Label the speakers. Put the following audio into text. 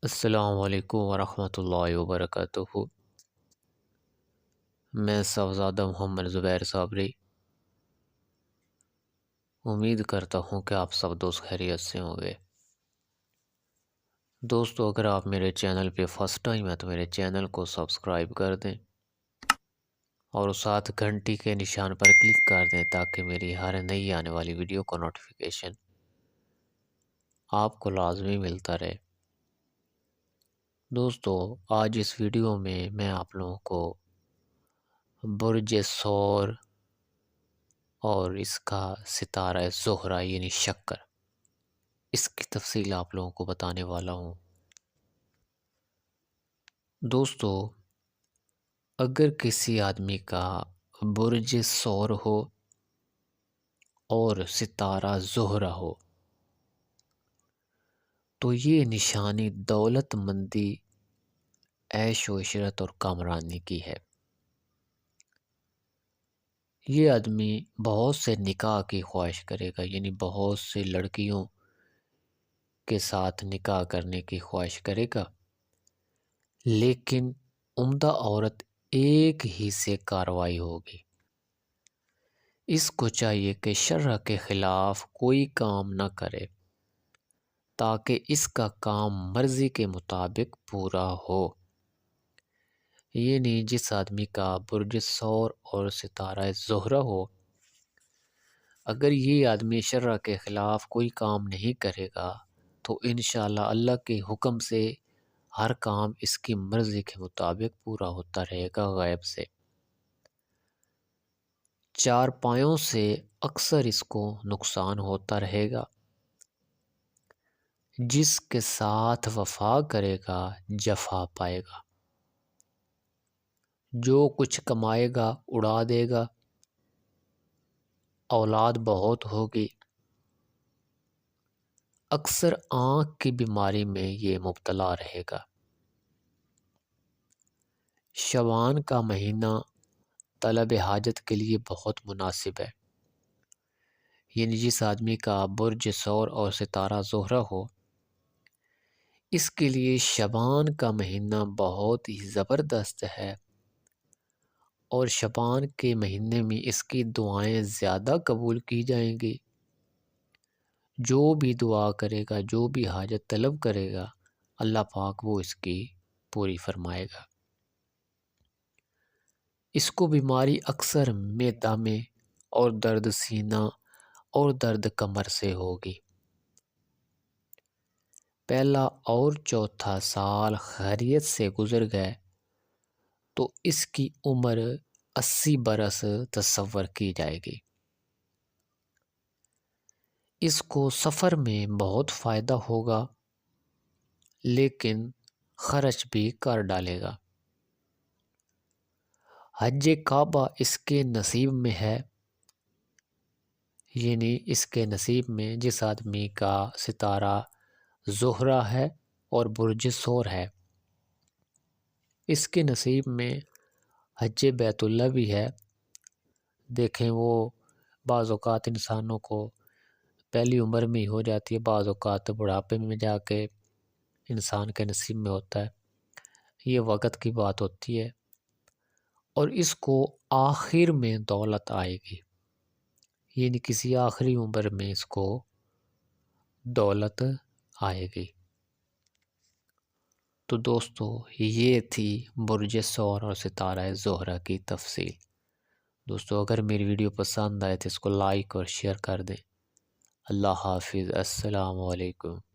Speaker 1: السلام علیکم ورحمۃ اللہ وبرکاتہ۔ میں صاحبزادہ محمد زبیر صابری امید کرتا ہوں کہ آپ سب دوست خیریت سے ہوں گے۔ دوستو، اگر آپ میرے چینل پہ فرسٹ ٹائم ہیں تو میرے چینل کو سبسکرائب کر دیں اور ساتھ گھنٹی کے نشان پر کلک کر دیں تاکہ میری ہر نئی آنے والی ویڈیو کو نوٹیفیکیشن آپ کو لازمی ملتا رہے۔ دوستو، آج اس ویڈیو میں آپ لوگوں کو برج ثور اور اس کا ستارہ زہرہ یعنی شکر، اس کی تفصیل آپ لوگوں کو بتانے والا ہوں۔ دوستو، اگر کسی آدمی کا برج ثور ہو اور ستارہ زہرہ ہو تو یہ نشانی دولت مندی، عیش و عشرت اور کامرانی کی ہے۔ یہ آدمی بہت سے نکاح کی خواہش کرے گا، یعنی بہت سے لڑکیوں کے ساتھ نکاح کرنے کی خواہش کرے گا، لیکن عمدہ عورت ایک ہی سے کارروائی ہوگی۔ اس کو چاہیے کہ شرع کے خلاف کوئی کام نہ کرے تاکہ اس کا کام مرضی کے مطابق پورا ہو۔ یعنی جس آدمی کا برج ثور اور ستارہ زہرہ ہو، اگر یہ آدمی شرع کے خلاف کوئی کام نہیں کرے گا تو انشاءاللہ اللہ کے حکم سے ہر کام اس کی مرضی کے مطابق پورا ہوتا رہے گا غیب سے۔ چار پایوں سے اکثر اس کو نقصان ہوتا رہے گا۔ جس کے ساتھ وفا کرے گا جفا پائے گا، جو کچھ کمائے گا اڑا دے گا، اولاد بہت ہوگی۔ اکثر آنکھ کی بیماری میں یہ مبتلا رہے گا۔ شعبان کا مہینہ طلب حاجت کے لیے بہت مناسب ہے۔ یعنی جس آدمی کا برج ثور اور ستارہ زہرہ ہو، اس کے لیے شعبان کا مہینہ بہت ہی زبردست ہے، اور شعبان کے مہینے میں اس کی دعائیں زیادہ قبول کی جائیں گی۔ جو بھی دعا کرے گا، جو بھی حاجت طلب کرے گا، اللہ پاک وہ اس کی پوری فرمائے گا۔ اس کو بیماری اکثر معدہ میں اور درد سینہ اور درد کمر سے ہوگی۔ پہلا اور چوتھا سال خیریت سے گزر گئے تو اس کی عمر 80 برس تصور کی جائے گی۔ اس کو سفر میں بہت فائدہ ہوگا، لیکن خرچ بھی کر ڈالے گا۔ حج کعبہ اس کے نصیب میں ہے، یعنی اس کے نصیب میں جس آدمی کا ستارہ زہرہ ہے اور برج ثور ہے، اس کے نصیب میں حج بیت اللہ بھی ہے۔ دیکھیں، وہ بعض اوقات انسانوں کو پہلی عمر میں ہی ہو جاتی ہے، بعض اوقات بڑھاپے میں جا کے انسان کے نصیب میں ہوتا ہے، یہ وقت کی بات ہوتی ہے۔ اور اس کو آخر میں دولت آئے گی، یعنی کسی آخری عمر میں اس کو دولت آئے گی۔ تو دوستو، یہ تھی برج ثور اور ستارہ زہرہ کی تفصیل۔ دوستو، اگر میری ویڈیو پسند آئے تو اس کو لائک اور شیئر کر دیں۔ اللہ حافظ، السلام علیکم۔